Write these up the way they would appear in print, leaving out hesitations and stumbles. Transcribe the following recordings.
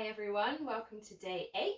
Hi everyone, welcome to day 8.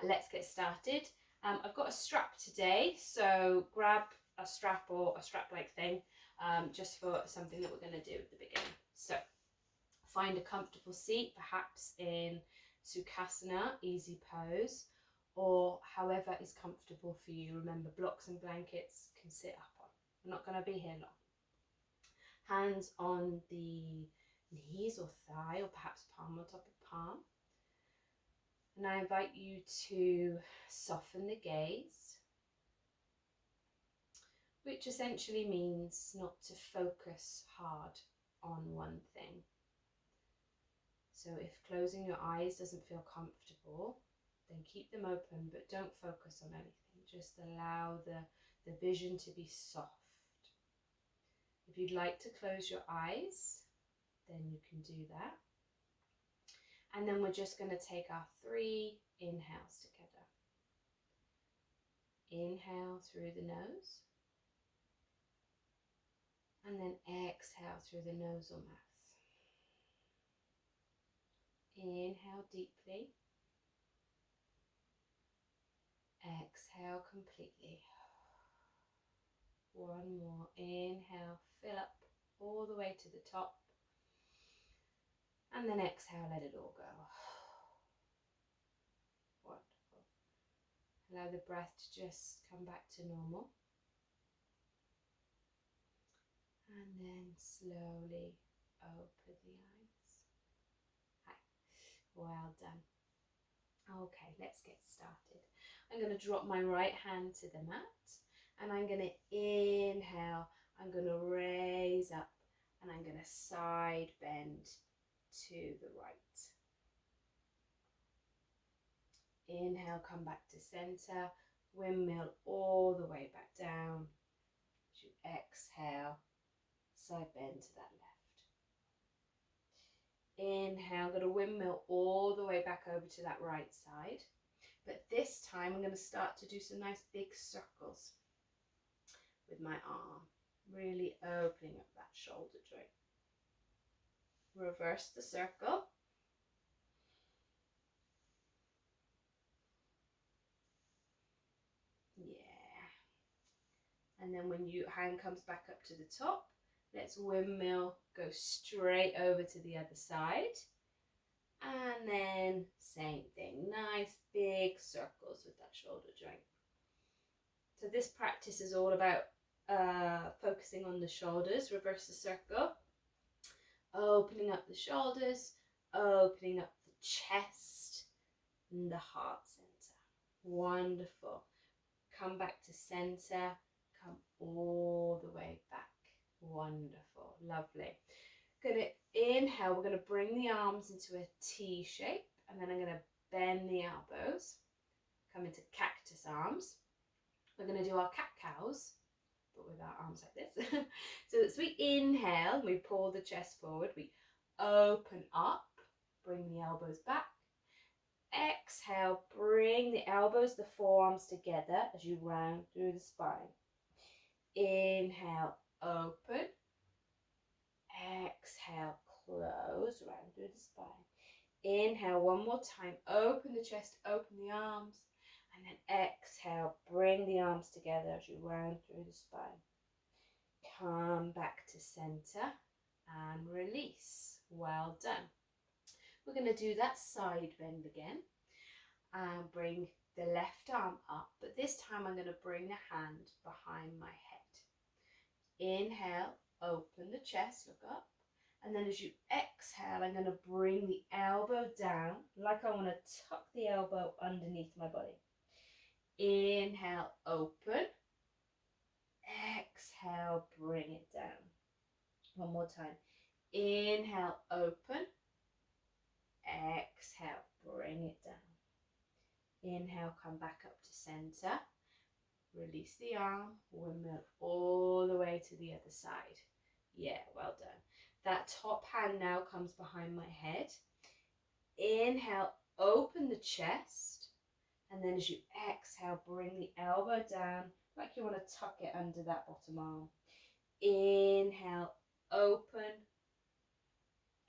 Let's get started. I've got a strap today, so grab a strap or a strap-like thing just for something that we're going to do at the beginning. So find a comfortable seat, perhaps in Sukhasana, easy pose, or however is comfortable for you. Remember, blocks and blankets can sit up on. We're not going to be here long. Hands on the knees or thigh, or perhaps palm on top of palm. And I invite you to soften the gaze, which essentially means not to focus hard on one thing. So if closing your eyes doesn't feel comfortable, then keep them open, but don't focus on anything. Just allow the vision to be soft. If you'd like to close your eyes, then you can do that. And then we're just going to take our 3 inhales together. Inhale through the nose. And then exhale through the nose or mouth. Inhale deeply. Exhale completely. One more. Inhale, fill up all the way to the top. And then exhale, let it all go. Wonderful. Allow the breath to just come back to normal. And then slowly open the eyes. Hi. Well done. Okay, let's get started. I'm going to drop my right hand to the mat and I'm going to inhale. I'm going to raise up and I'm going to side bend to the right. Inhale, come back to center, windmill all the way back down. As you exhale, side bend to that left. Inhale, going to windmill all the way back over to that right side. But this time I'm going to start to do some nice big circles with my arm, really opening up that shoulder joint. Reverse the circle. Yeah. And then when your hand comes back up to the top, let's windmill, go straight over to the other side. And then same thing, nice big circles with that shoulder joint. So this practice is all about focusing on the shoulders. Reverse the circle, opening up the shoulders, opening up the chest and the heart center. Wonderful. Come back to center, come all the way back. Wonderful, lovely. Gonna inhale, we're gonna bring the arms into a T shape, and then I'm gonna bend the elbows, come into cactus arms. We're gonna do our cat-cows, but with our arms like this. So as we inhale, we pull the chest forward, we open up, bring the elbows back. Exhale, bring the elbows, the forearms together as you round through the spine. Inhale, open. Exhale, close, round through the spine. Inhale, one more time, open the chest, open the arms. And then exhale, bring the arms together as you round through the spine. Come back to center and release. Well done. We're going to do that side bend again. And bring the left arm up, but this time I'm going to bring the hand behind my head. Inhale, open the chest, look up, and then as you exhale, I'm going to bring the elbow down, like I want to tuck the elbow underneath my body. Inhale, open. Exhale, bring it down. One more time. Inhale, open. Exhale, bring it down. Inhale, come back up to center. Release the arm, windmill all the way to the other side. Yeah, well done. That top hand now comes behind my head. Inhale, open the chest. And then as you exhale, bring the elbow down like you want to tuck it under that bottom arm. Inhale, open.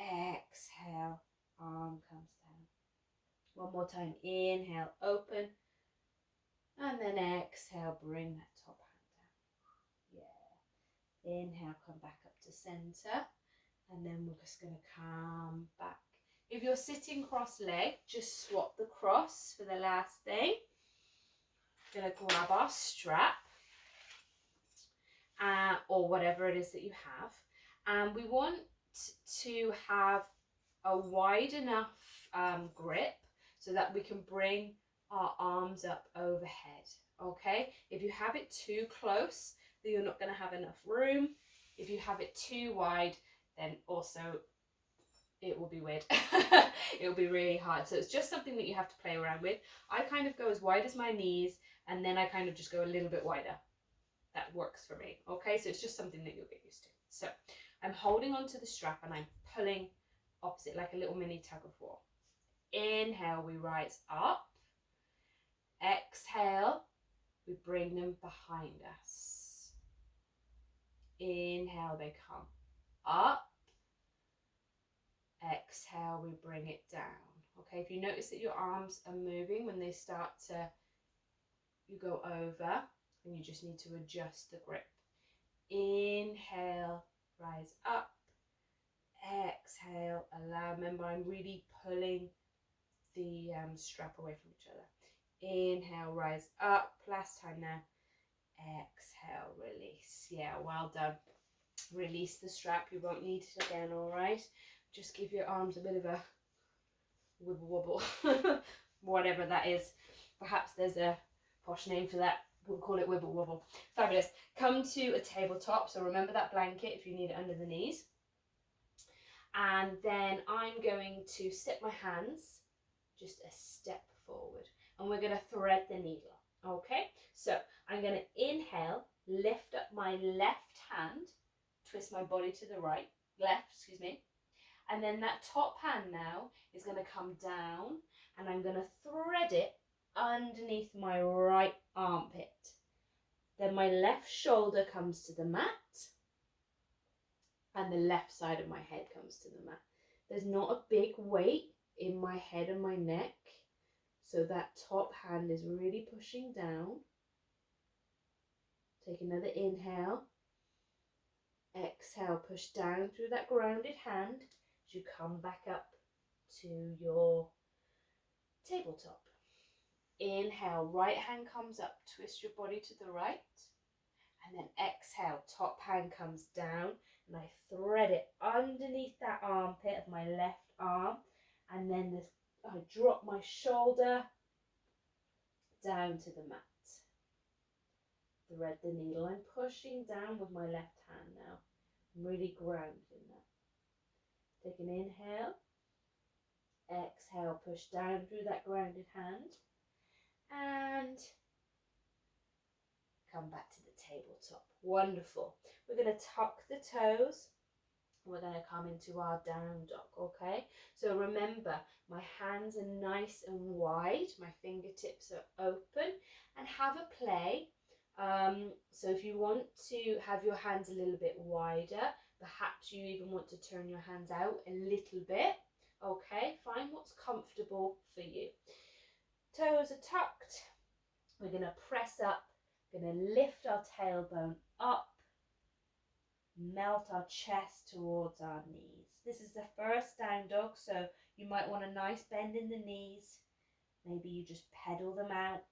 Exhale, arm comes down. One more time, inhale, open, and then exhale, bring that top hand down. Yeah, inhale, come back up to center, and then we're just going to come back. If you're sitting cross-legged, just swap the cross for the last thing. Going to grab our strap, or whatever it is that you have, and we want to have a wide enough grip so that we can bring our arms up overhead. Okay, if you have it too close, then you're not going to have enough room. If you have it too wide, then also it will be weird. It will be really hard. So it's just something that you have to play around with. I kind of go as wide as my knees, and then I kind of just go a little bit wider. That works for me. Okay, so it's just something that you'll get used to. So I'm holding onto the strap and I'm pulling opposite, like a little mini tug of war. Inhale, we rise up. Exhale, we bring them behind us. Inhale, they come up. Exhale, we bring it down. Okay, if you notice that your arms are moving when they start to, you go over, and you just need to adjust the grip. Inhale, rise up. Exhale, allow. Remember, I'm really pulling the strap away from each other. Inhale, rise up. Last time now. Exhale, release. Yeah, well done. Release the strap. You won't need it again, all right? Just give your arms a bit of a wibble wobble, whatever that is. Perhaps there's a posh name for that. We'll call it wibble wobble. Fabulous. Come to a tabletop. So remember that blanket if you need it under the knees. And then I'm going to step my hands just a step forward. And we're going to thread the needle. Okay? So I'm going to inhale, lift up my left hand, twist my body to the right, excuse me. And then that top hand now is going to come down, and I'm going to thread it underneath my right armpit. Then my left shoulder comes to the mat, and the left side of my head comes to the mat. There's not a big weight in my head and my neck, so that top hand is really pushing down. Take another inhale. Exhale, push down through that grounded hand as you come back up to your tabletop. Inhale, right hand comes up, twist your body to the right. And then exhale, top hand comes down, and I thread it underneath that armpit of my left arm. And then I drop my shoulder down to the mat. Thread the needle. I'm pushing down with my left hand now. I'm really grounding that. Take an inhale. Exhale, push down through that grounded hand. And come back to the tabletop. Wonderful. We're going to tuck the toes. We're going to come into our down dog, okay? So remember, my hands are nice and wide. My fingertips are open, and have a play. So if you want to have your hands a little bit wider, perhaps you even want to turn your hands out a little bit, okay? Find what's comfortable for you. Toes are tucked. We're going to press up. Going to lift our tailbone up, melt our chest towards our knees. This is the first down dog, so you might want a nice bend in the knees. Maybe you just pedal them out.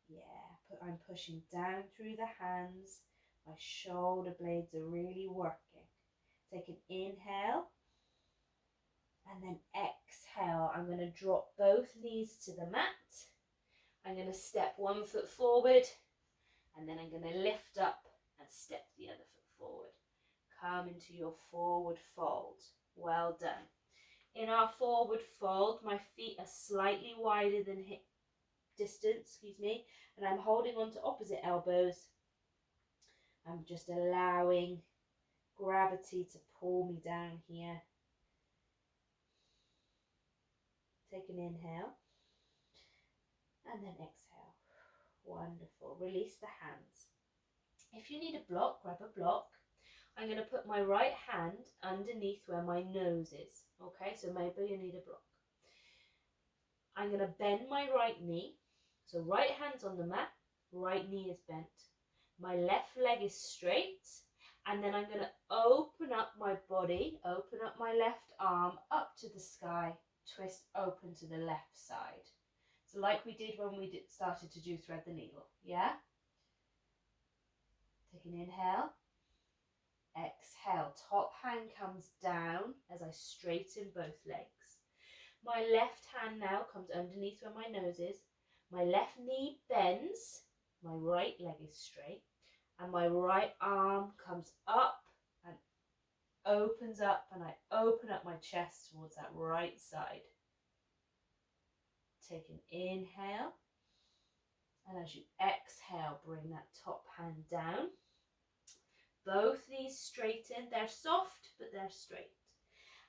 Yeah, I'm pushing down through the hands. My shoulder blades are really working. Take an inhale. And then exhale. I'm going to drop both knees to the mat. I'm going to step one foot forward, and then I'm going to lift up and step the other foot forward. Come into your forward fold. Well done. In our forward fold, my feet are slightly wider than hip distance, and I'm holding on to opposite elbows. I'm just allowing gravity to pull me down here. Take an inhale. And then exhale. Wonderful. Release the hands. If you need a block, grab a block. I'm going to put my right hand underneath where my nose is. Okay, so maybe you need a block. I'm going to bend my right knee. So right hand's on the mat, right knee is bent. My left leg is straight. And then I'm going to open up my body, open up my left arm up to the sky, twist open to the left side. So like we did when we started to do thread the needle, yeah? Take an inhale, exhale, top hand comes down as I straighten both legs. My left hand now comes underneath where my nose is. My left knee bends, my right leg is straight, and my right arm comes up and opens up, and I open up my chest towards that right side. Take an inhale, and as you exhale, bring that top hand down. Both knees straighten. They're soft, but they're straight.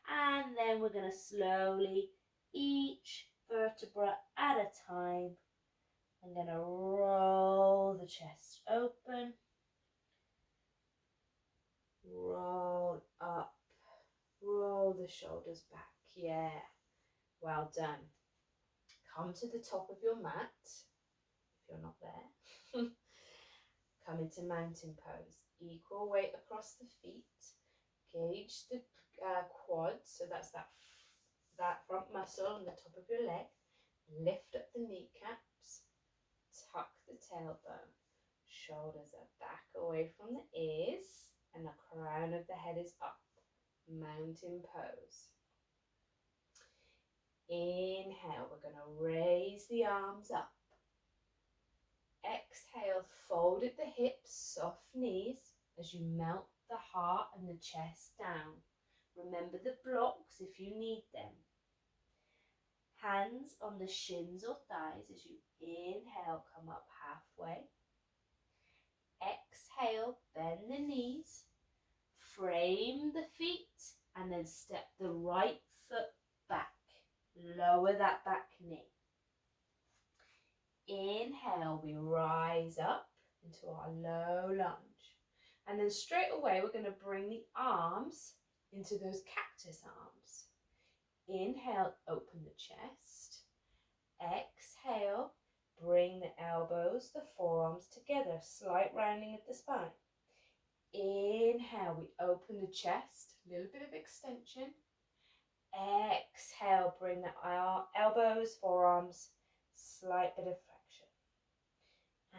And then we're going to slowly, each vertebra at a time, I'm going to roll the chest open, roll up, roll the shoulders back. Yeah, well done. Come to the top of your mat, if you're not there. Come into mountain pose. Equal weight across the feet. Gauge the quads, so that's that front muscle on the top of your leg. Lift up the kneecaps. Tuck the tailbone. Shoulders are back away from the ears, and the crown of the head is up. Mountain pose. Inhale, we're going to raise the arms up. Exhale, fold at the hips, soft knees as you melt the heart and the chest down. Remember the blocks if you need them. Hands on the shins or thighs as you inhale, come up halfway. Exhale, bend the knees, frame the feet, and then step the right foot back. Lower that back knee. Inhale, we rise up into our low lunge. And then straight away, we're going to bring the arms into those cactus arms. Inhale, open the chest. Exhale, bring the elbows, the forearms together, slight rounding at the spine. Inhale, we open the chest, a little bit of extension. Exhale, bring the elbows, forearms, slight bit of flexion.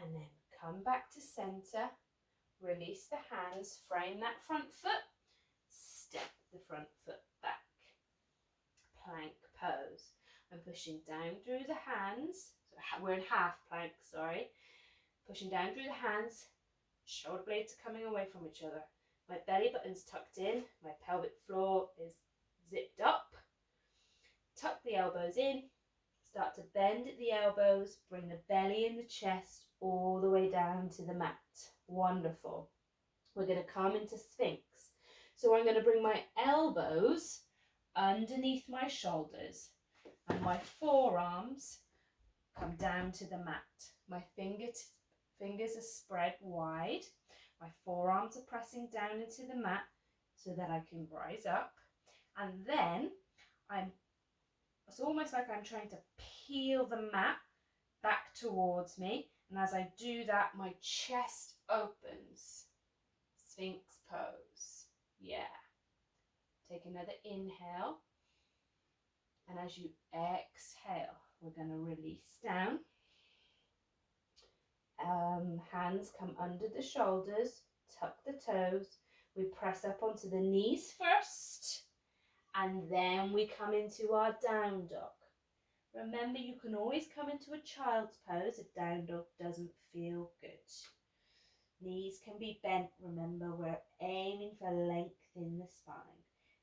And then come back to center, release the hands, frame that front foot, step the front foot back. Plank pose. I'm pushing down through the hands, so we're in half plank, sorry. Pushing down through the hands, shoulder blades are coming away from each other. My belly button's tucked in, my pelvic floor is zipped up. Tuck the elbows in, start to bend at the elbows, bring the belly and the chest all the way down to the mat. Wonderful. We're going to come into Sphinx. So I'm going to bring my elbows underneath my shoulders and my forearms come down to the mat. My fingers are spread wide. My forearms are pressing down into the mat so that I can rise up. And then it's almost like I'm trying to peel the mat back towards me. And as I do that, my chest opens. Sphinx pose. Yeah. Take another inhale. And as you exhale, we're going to release down. Hands come under the shoulders, tuck the toes. We press up onto the knees first, and then we come into our down dog. Remember, you can always come into a child's pose if down dog doesn't feel good. Knees can be bent. Remember, we're aiming for length in the spine.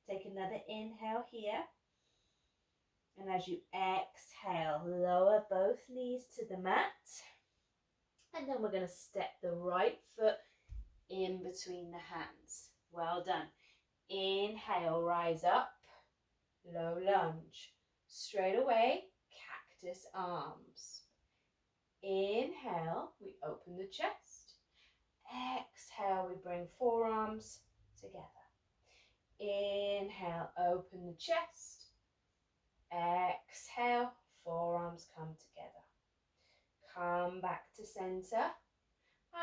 Take another inhale here. And as you exhale, lower both knees to the mat. And then we're going to step the right foot in between the hands. Well done. Inhale, rise up. Low lunge. Straight away, cactus arms. Inhale, we open the chest. Exhale, we bring forearms together. Inhale, open the chest. Exhale, forearms come together. Come back to center,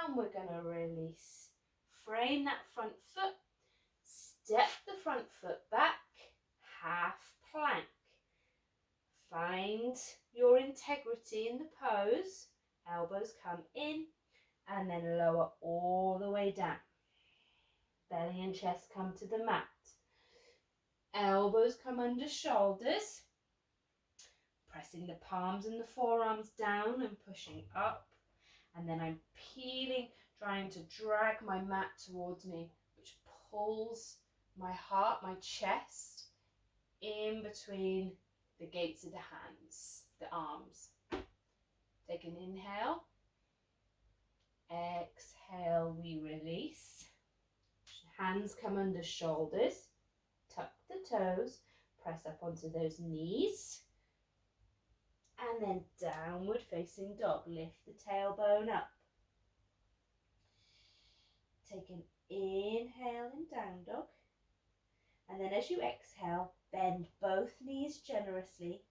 and we're going to release. Frame that front foot, step the front foot back, half plank. Find your integrity in the pose. Elbows come in and then lower all the way down. Belly and chest come to the mat. Elbows come under shoulders. Pressing the palms and the forearms down and pushing up. And then I'm peeling, trying to drag my mat towards me, which pulls my heart, my chest, in between the gates of the hands, the arms. Take an inhale. Exhale, we release. Hands come under shoulders. Tuck the toes. Press up onto those knees. And then downward facing dog. Lift the tailbone up. Take an inhale in down dog. And then as you exhale, bend both knees generously.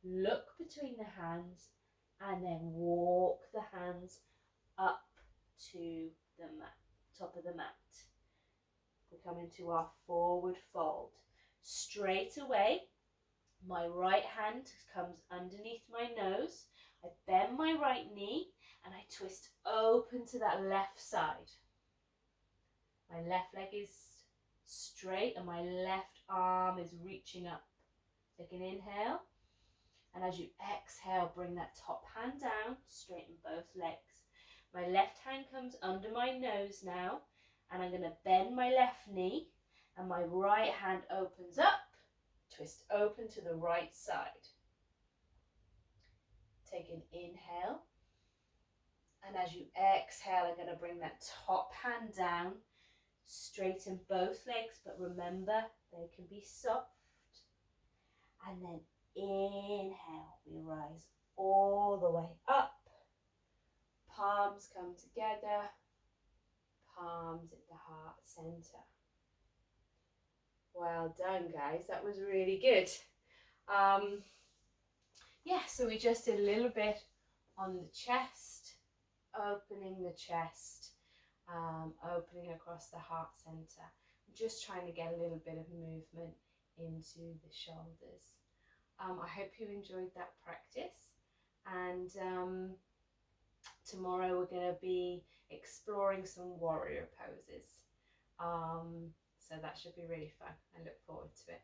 Look between the hands. And then walk the hands up to the mat, top of the mat. We come into our forward fold. Straight away, my right hand comes underneath my nose. I bend my right knee and I twist open to that left side. My left leg is straight and my left arm is reaching up. Take an inhale. And as you exhale, bring that top hand down, straighten both legs. My left hand comes under my nose now, and I'm going to bend my left knee, and my right hand opens up, twist open to the right side. Take an inhale, and as you exhale, I'm going to bring that top hand down, straighten both legs, but remember, they can be soft. And then inhale, we rise all the way up. Palms come together, palms at the heart center. Well done, guys. That was really good. Yeah, so we just did a little bit on the chest, opening the chest, opening across the heart center. I'm just trying to get a little bit of movement into the shoulders. I hope you enjoyed that practice, and tomorrow we're going to be exploring some warrior poses. So that should be really fun. I look forward to it.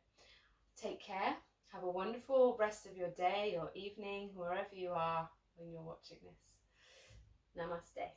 Take care. Have a wonderful rest of your day or evening, wherever you are when you're watching this. Namaste.